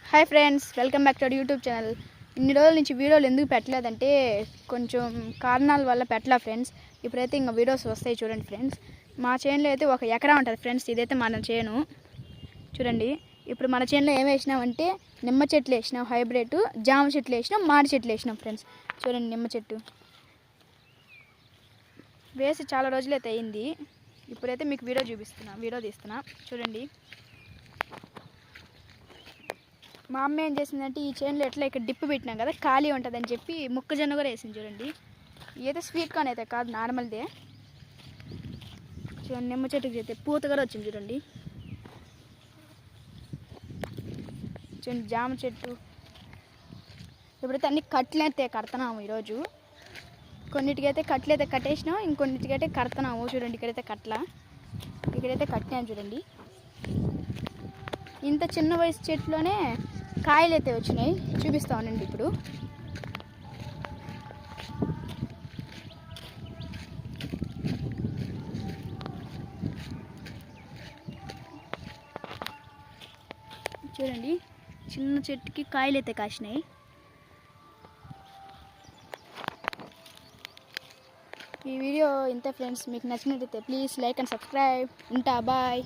Hi friends, welcome back to YouTube channel. ఇన్ని రోజుల నుంచి వీడియోలు ఎందుకు పెట్టలేదంటే కొంచెం కారణాల వల్ల పెట్టలే ఫ్రెండ్స్. ఇప్పుడైతే ఇంకా వీడియోస్ వస్తాయి చూడండి ఫ్రెండ్స్. మా చేనులో అయితే 1 ఎకరా ఉంటుంది ఫ్రెండ్స్. ఇదైతే మన చేను చూడండి. ఇప్పుడు మన చేనులో ఏం వేసినామంటే నిమ్మ చెట్లు వేసినాం, హైబ్రిడ్ జామ చెట్లు వేసినాం, మామిడి చెట్లు వేసినాం ఫ్రెండ్స్. చూడండి, నిమ్మ చెట్టు వేసి చాలా రోజులైతే అయింది. ఇప్పుడైతే మీకు వీడియో తీస్తున్నా చూడండి. మా అమ్మ ఏం చేసిందంటే ఈ చేనులో ఎట్లా ఇక్కడ డిప్పు పెట్టినాం కదా, ఖాళీ ఉంటుందని చెప్పి మొక్కజొన్న కూడా వేసింది చూడండి. ఏదో స్వీట్ కార్న్ అయితే కాదు, నార్మల్దే. చూడండి, నిమ్మ చెట్టుకి అయితే పూత కూడా వచ్చింది చూడండి. చూడండి, జామ చెట్టు. ఇప్పుడైతే అన్ని కట్లయితే కడుతున్నాము ఈరోజు. కొన్నిటికైతే కట్లయితే కట్టేసినాం, ఇంకొన్నిటికైతే కడుతున్నాము. చూడండి, ఇక్కడైతే కట్టినాము చూడండి. ఇంత చిన్న వయసు చెట్లోనే కాయలు అయితే వచ్చినాయి, చూపిస్తా ఉండండి. ఇప్పుడు చూడండి, చిన్న చెట్టుకి కాయలు అయితే కాసినాయి. ఈ వీడియో ఇంతే ఫ్రెండ్స్. మీకు నచ్చినట్లయితే ప్లీజ్ లైక్ అండ్ సబ్స్క్రైబ్. ఉంటా, బాయ్.